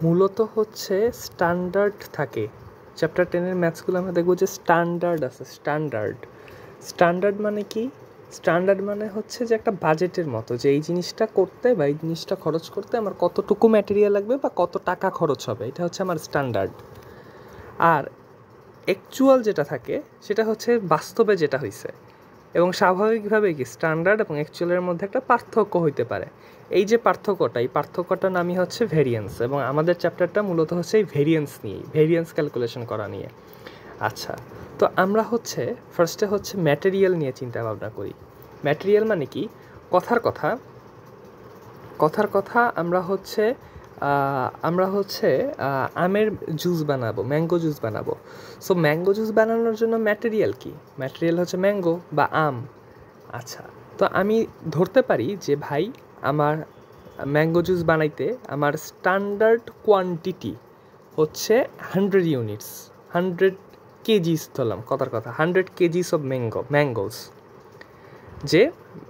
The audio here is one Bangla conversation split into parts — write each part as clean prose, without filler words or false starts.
মূলত হচ্ছে স্ট্যান্ডার্ড থাকে। চ্যাপ্টার 10-এর ম্যাথসগুলো আমরা দেখব যে স্ট্যান্ডার্ড আছে। স্ট্যান্ডার্ড মানে কি? স্ট্যান্ডার্ড মানে হচ্ছে যে একটা বাজেটের মতো, যে এই জিনিসটা করতে বা এই জিনিসটা খরচ করতে আমার কতটুকু ম্যাটেরিয়াল লাগবে বা কত টাকা খরচ হবে, এটা হচ্ছে আমার স্ট্যান্ডার্ড। আর অ্যাকচুয়াল যেটা থাকে সেটা হচ্ছে বাস্তবে যেটা হয়েছে। এবং স্বাভাবিকভাবে কি স্ট্যান্ডার্ড এবং অ্যাকচুয়ালের মধ্যে একটা পার্থক্য হইতে পারে। এই যে পার্থক্যটা, এই পার্থক্যটার নামই হচ্ছে ভেরিয়েন্স, এবং আমাদের চ্যাপ্টারটা মূলত হচ্ছে এই ভেরিয়েন্স নিয়েই, ভেরিয়েন্স ক্যালকুলেশন করা নিয়ে। আচ্ছা, তো আমরা হচ্ছে ফার্স্টে হচ্ছে ম্যাটেরিয়াল নিয়ে চিন্তা ভাবনা করি। ম্যাটেরিয়াল মানে কি? কথার কথা আমরা হচ্ছে আমের জুস বানাবো, ম্যাঙ্গো জুস বানাবো। সো ম্যাঙ্গো জুস বানানোর জন্য ম্যাটেরিয়াল কি? ম্যাটেরিয়াল হচ্ছে ম্যাঙ্গো বা আম। আচ্ছা, তো আমি ধরতে পারি যে ভাই আমার ম্যাঙ্গো জুস বানাইতে আমার স্ট্যান্ডার্ড কোয়ান্টিটি হচ্ছে 100 ইউনিটস, 100 কেজিস ধরলাম, কথার কথা 100 কেজিস অফ ম্যাঙ্গোস। যে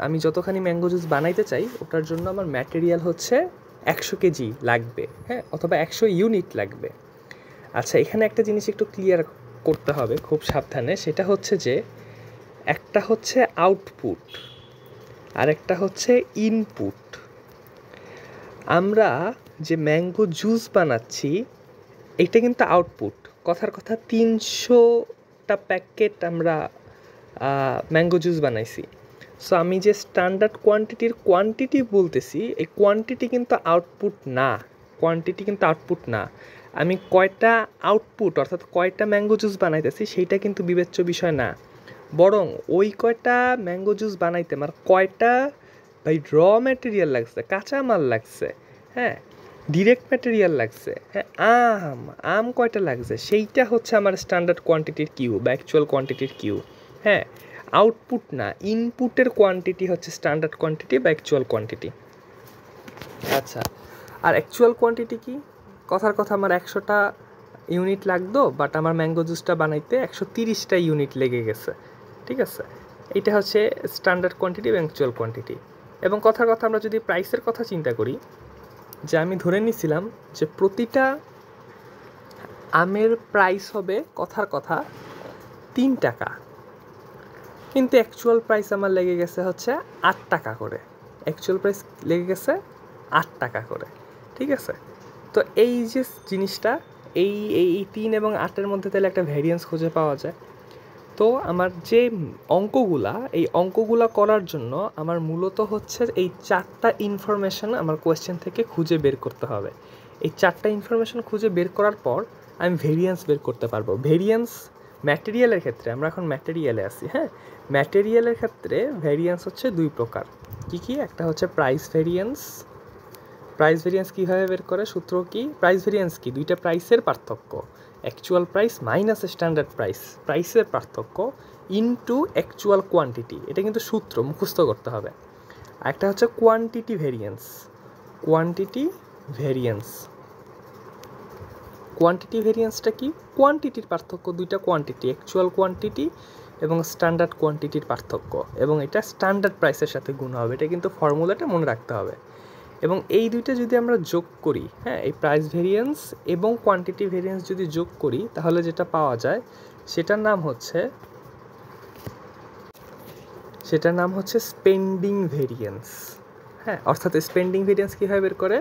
আমি যতখানি ম্যাঙ্গো জুস বানাইতে চাই ওটার জন্য আমার ম্যাটেরিয়াল হচ্ছে 100 কেজি লাগবে, হ্যাঁ, অথবা 100 ইউনিট লাগবে। আচ্ছা, এখানে একটা জিনিস একটু ক্লিয়ার করতে হবে খুব সাবধানে, সেটা হচ্ছে যে একটা হচ্ছে আউটপুট আর একটা হচ্ছে ইনপুট। আমরা যে ম্যাঙ্গো জুস বানাচ্ছি এটা কিন্তু আউটপুট। কথার কথা 300টা প্যাকেট আমরা ম্যাঙ্গো জুস বানাইছি। সো আমি যে স্ট্যান্ডার্ড কোয়ান্টিটি বলতেছি, এই কোয়ান্টিটি কিন্তু আউটপুট না। আমি কয়টা আউটপুট অর্থাৎ কয়টা ম্যাঙ্গো জুস বানাইতেছি সেইটা কিন্তু বিবেচ্য বিষয় না, বরং ওই কয়টা ম্যাঙ্গো জুস বানাইতে আমার কয়টা ভাই র ম্যাটেরিয়াল লাগছে, কাঁচা মাল লাগছে, হ্যাঁ, ডিরেক্ট ম্যাটেরিয়াল লাগছে, হ্যাঁ, আম কয়টা লাগছে, সেইটা হচ্ছে আমার স্ট্যান্ডার্ড কোয়ান্টিটির কিউ বা অ্যাকচুয়াল কোয়ান্টিটির কিউ। হ্যাঁ, আউটপুট না, ইনপুটের কোয়ান্টিটি হচ্ছে স্ট্যান্ডার্ড কোয়ান্টিটি বা অ্যাকচুয়াল কোয়ান্টিটি। আচ্ছা, আর অ্যাকচুয়াল কোয়ান্টিটি কি? কথার কথা আমার 100টা ইউনিট লাগতো, বাট আমার ম্যাঙ্গো জুসটা বানাইতে 130টা ইউনিট লেগে গেছে, ঠিক আছে? এটা হচ্ছে স্ট্যান্ডার্ড কোয়ান্টিটি এবং অ্যাকচুয়াল কোয়ান্টিটি। এবং কথার কথা আমরা যদি প্রাইসের কথা চিন্তা করি, যে আমি ধরে নিয়েছিলাম যে প্রতিটা আমের প্রাইস হবে কথার কথা 3 টাকা, কিন্তু অ্যাকচুয়াল প্রাইস আমার লেগে গেছে হচ্ছে 8 টাকা করে। অ্যাকচুয়াল প্রাইস লেগে গেছে 8 টাকা করে, ঠিক আছে? তো এই যে জিনিসটা, এই এই 3 এবং 8-এর মধ্যে তাহলে একটা ভ্যারিয়েন্স খুঁজে পাওয়া যায়। তো আমার যে এই অঙ্কগুলা করার জন্য আমার মূলত হচ্ছে এই 4টা ইনফরমেশন আমার কোয়েশ্চেন থেকে খুঁজে বের করতে হবে। এই 4টা ইনফরমেশন খুঁজে বের করার পর আমি ভেরিয়েন্স বের করতে পারবো। ভেরিয়েন্স ম্যাটেরিয়ালের ক্ষেত্রে, আমরা এখন ম্যাটেরিয়ালে আসি, হ্যাঁ, ম্যাটেরিয়ালের ক্ষেত্রে ভেরিয়েন্স হচ্ছে 2 প্রকার। কি? একটা হচ্ছে প্রাইস ভেরিয়েন্স কীভাবে বের করে? সূত্র কি? প্রাইস ভেরিয়েন্স কি? দুইটা প্রাইসের পার্থক্য, অ্যাকচুয়াল প্রাইস মাইনাস স্ট্যান্ডার্ড প্রাইসের পার্থক্য ইনটু অ্যাকচুয়াল কোয়ান্টিটি। এটা কিন্তু সূত্র মুখস্থ করতে হবে। একটা হচ্ছে কোয়ান্টিটি ভেরিয়েন্সটা কি? কোয়ান্টিটির পার্থক্য, দুইটা কোয়ান্টিটি, অ্যাকচুয়াল কোয়ান্টিটি এবং স্ট্যান্ডার্ড কোয়ান্টিটির পার্থক্য, এবং এটা স্ট্যান্ডার্ড প্রাইসের সাথে গুণ হবে। এটা কিন্তু ফর্মুলাটা মনে রাখতে হবে। এবং এই দুইটা যদি আমরা যোগ করি, হ্যাঁ, এই প্রাইস ভেরিয়েন্স এবং কোয়ান্টিটি ভেরিয়েন্স যদি যোগ করি, তাহলে যেটা পাওয়া যায় সেটার নাম হচ্ছে স্পেন্ডিং ভেরিয়েন্স। হ্যাঁ, অর্থাৎ স্পেন্ডিং ভেরিয়েন্স কীভাবে বের করে?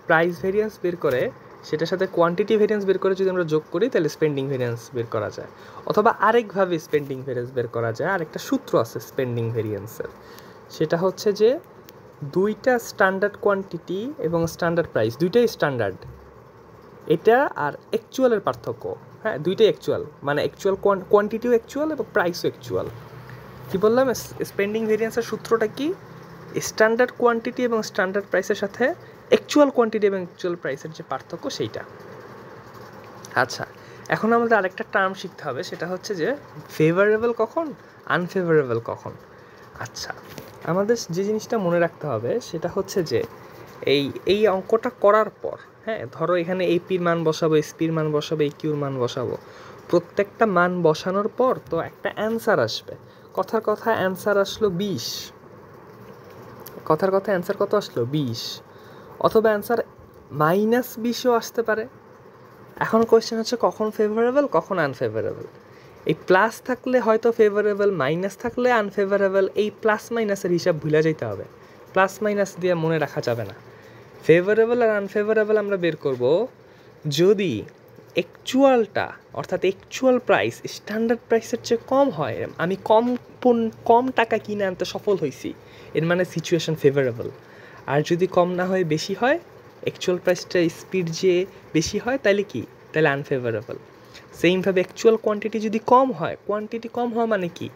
প্রাইস ভেরিয়েন্স বের করে সেটার সাথে কোয়ান্টিটি ভেরিয়েন্স বের করে যদি আমরা যোগ করি তাহলে স্পেন্ডিং ভেরিয়েন্স বের করা যায়। অথবা আরেকভাবে স্পেন্ডিং ভেরিয়েন্স বের করা যায়, আরেকটা সূত্র আছে স্পেন্ডিং ভেরিয়েন্সের, সেটা হচ্ছে যে দুইটা স্ট্যান্ডার্ড কোয়ান্টিটি এবং স্ট্যান্ডার্ড প্রাইস, দুইটাই স্ট্যান্ডার্ড, এটা আর অ্যাকচুয়ালের পার্থক্য, হ্যাঁ, দুইটাই অ্যাকচুয়াল, মানে অ্যাকচুয়াল কোয়ান্টিটিও অ্যাকচুয়াল এবং প্রাইসও অ্যাকচুয়াল। কী বললাম? স্পেন্ডিং ভেরিয়েন্সের সূত্রটা কি? স্ট্যান্ডার্ড কোয়ান্টিটি এবং স্ট্যান্ডার্ড প্রাইসের সাথে অ্যাকচুয়াল কোয়ান্টিটি এবং অ্যাকচুয়াল প্রাইসের যে পার্থক্য সেইটা। আচ্ছা, এখন আমাদের আরেকটা টার্ম শিখতে হবে, সেটা হচ্ছে যে ফেভারেবল কখন, আনফেভারেবল কখন। আচ্ছা, আমাদের যে জিনিসটা মনে রাখতে হবে সেটা হচ্ছে যে এই অঙ্কটা করার পর, হ্যাঁ, ধরো এখানে এপির মান বসাবো, এসপির মান বসাবো, কিউর মান বসাবো, প্রত্যেকটা মান বসানোর পর তো একটা অ্যান্সার আসবে। কথার কথা অ্যান্সার আসলো 20, অথবা অ্যান্সার -20ও আসতে পারে। এখন কোয়েশ্চেন হচ্ছে কখন ফেভারেবল কখন আনফেভারেবল। এই প্লাস থাকলে হয়তো ফেভারেবল, মাইনাস থাকলে আনফেভারেবল। এই প্লাস মাইনাসের হিসাব ভুলে যেতে হবে, প্লাস মাইনাস দিয়ে মনে রাখা যাবে না। ফেভারেবল আর আনফেভারেবল আমরা বের করব যদি অ্যাকচুয়ালটা অর্থাৎ অ্যাকচুয়াল প্রাইস স্ট্যান্ডার্ড প্রাইসের চেয়ে কম হয়, আমি কম টাকা কিনে আনতে সফল হয়েছি, এর মানে সিচুয়েশন ফেভারেবল। আর যদি কম না হয় বেশি হয়, অ্যাকচুয়াল প্রাইসটা স্পিড যে বেশি হয়, তাহলে কি, তাহলে আনফেভারেবল। সেইমভাবে অ্যাকচুয়াল কোয়ান্টিটি যদি কম হয়, কোয়ান্টিটি কম হওয়া মানে কি,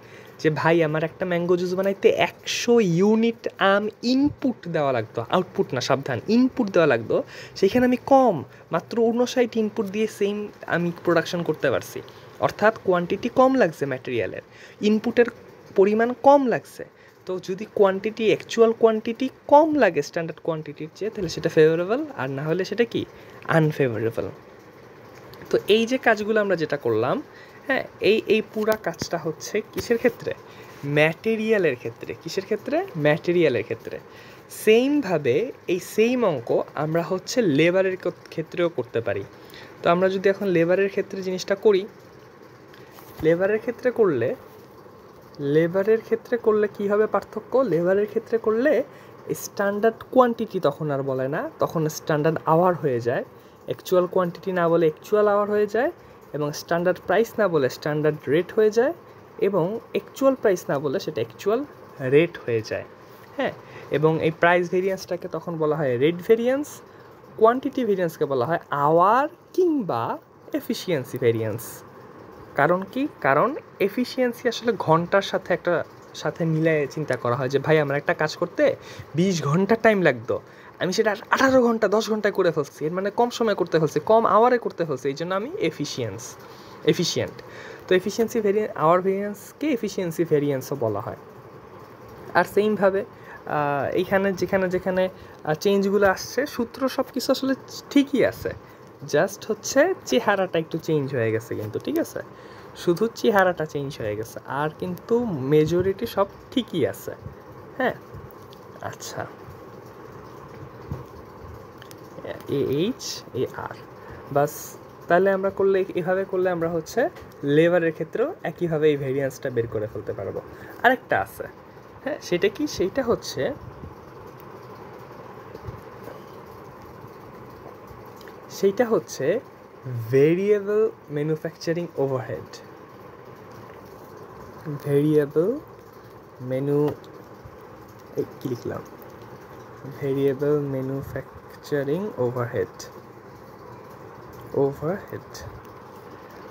যে ভাই আমার একটা ম্যাঙ্গো জুস বানাইতে 100 ইউনিট আম ইনপুট দেওয়া লাগতো, আউটপুট না সাবধান, ইনপুট দেওয়া লাগতো, সেখানে আমি কম মাত্র 59 ইনপুট দিয়ে সেম আমি প্রোডাকশন করতে পারছি। অর্থাৎ কোয়ান্টিটি কম লাগছে ম্যাটেরিয়ালের, ইনপুটের পরিমাণ কম লাগছে। তো যদি কোয়ান্টিটি অ্যাকচুয়াল কোয়ান্টিটি কম লাগে স্ট্যান্ডার্ড কোয়ান্টিটির চেয়ে, তাহলে সেটা ফেভারেবল, আর না হলে সেটা কি আনফেভারেবল। তো এই যে কাজগুলো আমরা যেটা করলাম, হ্যাঁ, এই পুরা কাজটা হচ্ছে কিসের ক্ষেত্রে, ম্যাটেরিয়ালের ক্ষেত্রে। কিসের ক্ষেত্রে, ম্যাটেরিয়ালের ক্ষেত্রে। সেইমভাবে এই সেম অঙ্ক আমরা হচ্ছে লেবারের ক্ষেত্রেও করতে পারি। তো আমরা যদি এখন লেবারের ক্ষেত্রে জিনিসটা করি, লেবারের ক্ষেত্রে করলে কি হবে পার্থক্য, লেবারের ক্ষেত্রে করলে স্ট্যান্ডার্ড কোয়ান্টিটি তখন আর বলে না, তখন স্ট্যান্ডার্ড আওয়ার হয়ে যায়। অ্যাকচুয়াল কোয়ান্টিটি না বলে অ্যাকচুয়াল আওয়ার হয়ে যায়, এবং স্ট্যান্ডার্ড প্রাইস না বলে স্ট্যান্ডার্ড রেট হয়ে যায়, এবং অ্যাকচুয়াল প্রাইস না বলে সেটা অ্যাকচুয়াল রেট হয়ে যায়। হ্যাঁ, এবং এই প্রাইস ভেরিয়েন্সটাকে তখন বলা হয় রেট ভেরিয়েন্স, কোয়ান্টিটি ভেরিয়েন্সকে বলা হয় আওয়ার কিংবা এফিসিয়েন্সি ভেরিয়েন্স। কারণ কি, কারণ এফিসিয়েন্সি আসলে ঘন্টার সাথে মিলিয়ে চিন্তা করা হয়, যে ভাই আমার একটা কাজ করতে 20 ঘন্টা টাইম লাগতো, আমি সেটা 18 ঘন্টা 10 ঘন্টায় করে ফেলছি, এর মানে কম সময় করতে ফেলছি, কম আওয়ারে করতে ফেলছি, এই জন্য আমি এফিশিয়েন্ট। তো এফিসিয়েন্সি আওয়ার ভেরিয়েন্সকে এফিসিয়েন্সি ভেরিয়েন্সও বলা হয়। আর সেইমভাবে এইখানে যেখানে চেঞ্জগুলো আসছে, সূত্র সব কিছু আসলে ঠিকই আছে, জাস্ট হচ্ছে চেহারাটা একটু চেঞ্জ হয়ে গেছে কিন্তু, ঠিক আছে, শুধু চেহারাটা চেঞ্জ হয়ে গেছে, আর কিন্তু মেজরিটি সব ঠিকই আছে। হ্যাঁ, আচ্ছা, AH AR বাস। তাহলে আমরা করলে এভাবে করলে আমরা হচ্ছে লেবারের ক্ষেত্রেও একইভাবে এই ভেরিয়েন্সটা বের করে ফেলতে পারবো। আরেকটা আছে, হ্যাঁ, সেটা কি, সেইটা হচ্ছে variable manufacturing overhead. Variable manufacturing overhead.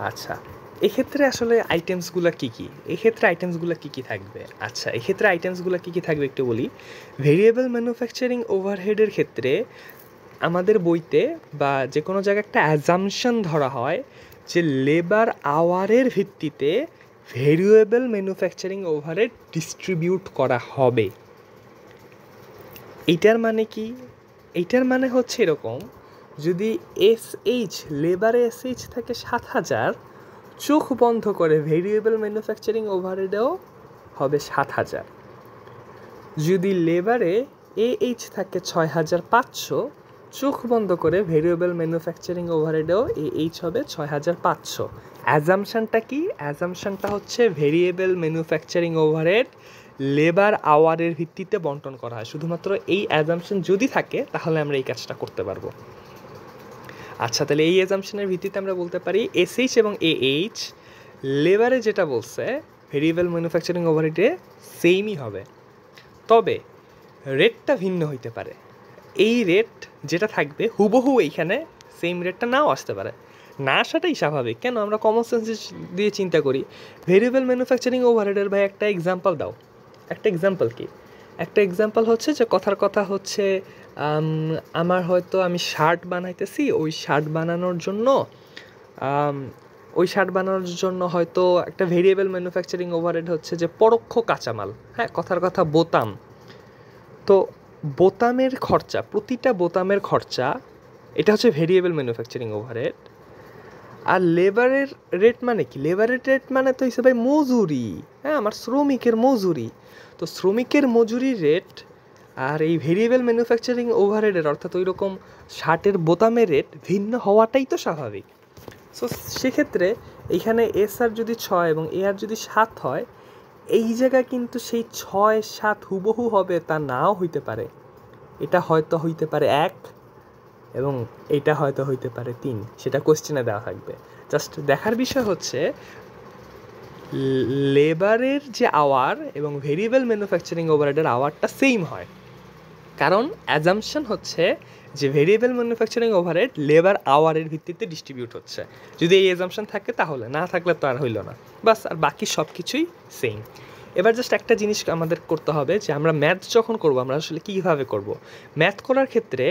আচ্ছা, এক্ষেত্রে আসলে আইটেমসগুলো কী কী, থাকবে? আচ্ছা, এক্ষেত্রে আইটেমসগুলো কী কী থাকবে একটু বলি। ভেরিয়েবল ম্যানুফ্যাকচারিং ওভারহেডের ক্ষেত্রে আমাদের বইতে বা যে কোনো জায়গায় একটা অ্যাজাম্পশন ধরা হয় যে লেবার আওয়ারের ভিত্তিতে ভেরিয়েবল ম্যানুফ্যাকচারিং ওভারহেড ডিস্ট্রিবিউট করা হবে। এইটার মানে কি, এইটার মানে হচ্ছে এরকম, যদি লেবারে SH থাকে 7000, চোখ বন্ধ করে ভেরিয়েবল ম্যানুফ্যাকচারিং ওভারহেডেও হবে 7000। যদি লেবারে AH থাকে 6500, চোখ বন্ধ করে ভেরিয়েবল ম্যানুফ্যাকচারিং ওভারহেডেও AH হবে 6500। অ্যাজাম্পশনটা কি, অ্যাজাম্পশনটা হচ্ছে ভেরিয়েবল ম্যানুফ্যাকচারিং ওভারহেড লেবার আওয়ারের ভিত্তিতে বন্টন করা হয়। শুধুমাত্র এই অ্যাজাম্পশন যদি থাকে তাহলে আমরা এই কাজটা করতে পারবো। আচ্ছা, তাহলে এই অ্যাজাম্পশনের ভিত্তিতে আমরা বলতে পারি SH এবং AH লেবারে যেটা বলছে ভেরিয়েবল ম্যানুফ্যাকচারিং ওভারহেডে সেমই হবে, তবে রেটটা ভিন্ন হইতে পারে। এই রেট যেটা থাকবে হুবহু এইখানে সেম রেটটা নাও আসতে পারে, না আসাটাই স্বাভাবিক। কেন, আমরা কমন সেন্স দিয়ে চিন্তা করি। ভেরিয়েবল ম্যানুফ্যাকচারিং ওভারহেডের ভাই একটা এক্সাম্পল দাও। একটা এক্সাম্পল কি, একটা এক্সাম্পল হচ্ছে যে কথার কথা হচ্ছে আমার হয়তো আমি শার্ট বানাইতেছি, ওই শার্ট বানানোর জন্য হয়তো একটা ভেরিয়েবল ম্যানুফ্যাকচারিং ওভারহেড হচ্ছে যে পরোক্ষ কাঁচামাল, হ্যাঁ, কথার কথা বোতাম। তো বোতামের খরচা, প্রতিটা বোতামের খরচা, এটা হচ্ছে ভেরিয়েবল ম্যানুফ্যাকচারিং ওভারহেড। আর লেবারের রেট মানে কি, লেবারের রেট মানে তো হিসেবে মজুরি, হ্যাঁ, আমার শ্রমিকের মজুরি। তো শ্রমিকের মজুরির রেট আর এই ভেরিয়েবল ম্যানুফ্যাকচারিং ওভারহেডের অর্থাৎ ওই রকম শার্টের বোতামের রেট ভিন্ন হওয়াটাই তো স্বাভাবিক। সো সেক্ষেত্রে এইখানে এস আর যদি 6 এবং এ আর যদি 7 হয়, এই জায়গায় কিন্তু সেই 6-7 হুবহু হবে তা নাও হইতে পারে। এটা হয়তো হইতে পারে 1 এবং এটা হয়তো হইতে পারে 3, সেটা কোশ্চেনে দেওয়া থাকবে। জাস্ট দেখার বিষয় হচ্ছে লেবারের যে আওয়ার এবং ভেরিয়েবল ম্যানুফ্যাকচারিং ওভারহেডের আওয়ারটা সেম হয়, কারণ অ্যাজাম্পশন হচ্ছে যে ভেরিয়েবল ম্যানুফ্যাকচারিং ওভারহেড লেবার আওয়ারের ভিত্তিতে ডিস্ট্রিবিউট হচ্ছে। যদি এই অ্যাজাম্পশন থাকে তাহলে, না থাকলে তো আর হইল না, বাস। আর বাকি সব কিছুই সেম। এবার জাস্ট একটা জিনিস আমাদের করতে হবে যে আমরা ম্যাথ যখন করব আমরা আসলে কীভাবে করব। ম্যাথ করার ক্ষেত্রে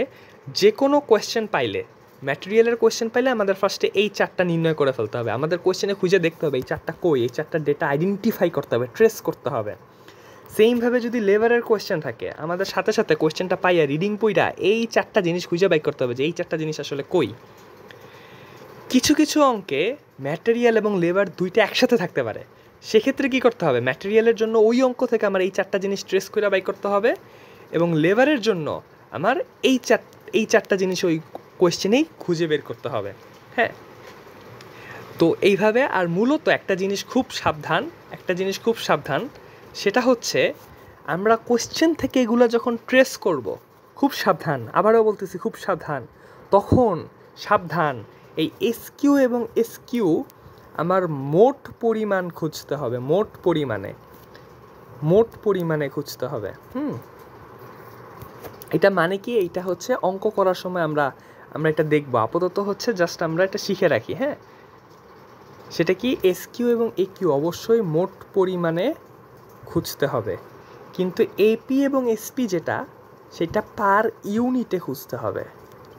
যে কোনো কোয়েশ্চেন পাইলে, ম্যাটেরিয়ালের কোয়েশ্চেন পাইলে আমাদের ফার্স্টে এই 4টা নির্ণয় করে ফেলতে হবে। আমাদের কোয়েশ্চেনে খুঁজে দেখতে হবে এই 4টা কই, এই 4টা ডেটা আইডেন্টিফাই করতে হবে, ট্রেস করতে হবে। সেমভাবে যদি লেবারের কোয়েশ্চেন থাকে, আমাদের সাথে সাথে কোয়েশ্চেনটা পাইয়া রিডিং পইরা এই 4টা জিনিস খুঁজে বাই করতে হবে যে এই 4টা জিনিস আসলে কই। কিছু কিছু অঙ্কে ম্যাটেরিয়াল এবং লেবার দুইটা একসাথে থাকতে পারে, সেক্ষেত্রে কী করতে হবে, ম্যাটেরিয়ালের জন্য ওই অঙ্ক থেকে আমার এই 4টা জিনিস ট্রেস করে বাই করতে হবে, এবং লেবারের জন্য আমার এই 4টা জিনিস ওই কোয়েশ্চেনেই খুঁজে বের করতে হবে। হ্যাঁ, তো এইভাবে। আর মূলত একটা জিনিস খুব সাবধান, সেটা হচ্ছে আমরা কোয়েশ্চেন থেকে এগুলো যখন ট্রেস করব, খুব সাবধান, আবারও বলতেছি খুব সাবধান, তখন সাবধান এই এসকিউ এবং এসকিউ আমার মোট পরিমাণ খুঁজতে হবে, মোট পরিমাণে খুঁজতে হবে। এটা মানে কি, এইটা হচ্ছে অঙ্ক করার সময় আমরা এটা দেখব। আপাতত হচ্ছে জাস্ট আমরা এটা শিখে রাখি। হ্যাঁ, সেটা কি, এসকিউ এবং একিউ অবশ্যই মোট পরিমাণে খুঁজতে হবে, কিন্তু এপি এবং এসপি যেটা, সেটা পার ইউনিটে খুঁজতে হবে।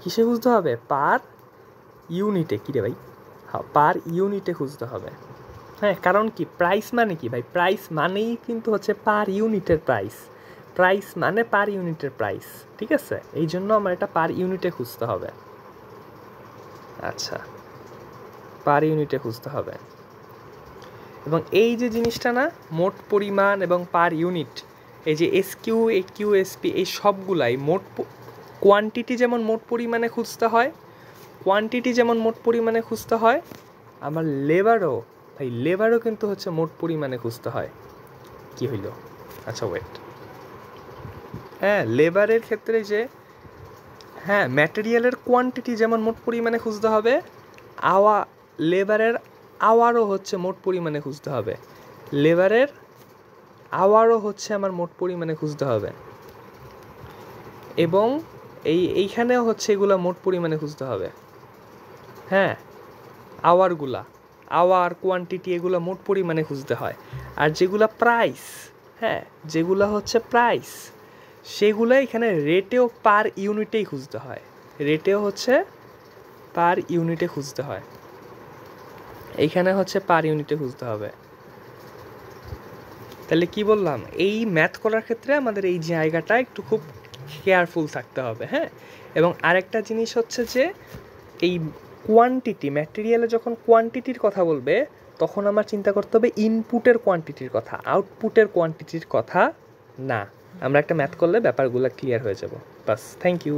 কিসে খুঁজতে হবে? পার ইউনিটে। কী রে ভাই? হ্যাঁ, পার ইউনিটে খুঁজতে হবে। হ্যাঁ, কারণ কি, প্রাইস মানে কি ভাই? প্রাইস মানেই কিন্তু হচ্ছে পার ইউনিটের প্রাইস মানে পার ইউনিটের প্রাইস, ঠিক আছে? এই জন্য আমার এটা পার ইউনিটে খুঁজতে হবে। আচ্ছা, পার ইউনিটে খুঁজতে হবে। এবং এই যে জিনিসটা না, মোট পরিমাণ এবং পার ইউনিট, এই যে এসকিউ, একিউ, এসপি, এই সবগুলাই মোট কোয়ান্টিটি যেমন মোট পরিমাণে খুঁজতে হয়, আমার লেবারও কিন্তু হচ্ছে মোট পরিমাণে খুঁজতে হয়। কি হইল? আচ্ছা ওয়েট, হ্যাঁ, লেবারের ক্ষেত্রে যে, হ্যাঁ, ম্যাটেরিয়ালের কোয়ান্টিটি যেমন মোট পরিমাণে খুঁজতে হবে, লেবারের আওয়ারও হচ্ছে মোট পরিমাণে খুঁজতে হবে। আমার মোট পরিমাণে খুঁজতে হবে, এবং এইখানেও হচ্ছে এগুলো মোট পরিমাণে খুঁজতে হবে। হ্যাঁ, আওয়ার কোয়ান্টিটি এগুলো মোট পরিমাণে খুঁজতে হয়। আর যেগুলো প্রাইস, হ্যাঁ, যেগুলো হচ্ছে প্রাইস, সেগুলো এখানে রেটেও পার ইউনিটেই খুঁজতে হয়, এইখানে হচ্ছে পার ইউনিটে খুঁজতে হবে। তাহলে কি বললাম, এই ম্যাথ করার ক্ষেত্রে আমাদের এই জায়গাটা একটু খুব কেয়ারফুল থাকতে হবে। হ্যাঁ, এবং আরেকটা জিনিস হচ্ছে যে এই কোয়ান্টিটি, ম্যাটেরিয়ালে যখন কোয়ান্টিটির কথা বলবে, তখন আমার চিন্তা করতে হবে ইনপুটের কোয়ান্টিটির কথা, আউটপুটের কোয়ান্টিটির কথা না। আমরা একটা ম্যাথ করলে ব্যাপারগুলো ক্লিয়ার হয়ে যাব। বাস, থ্যাংক ইউ।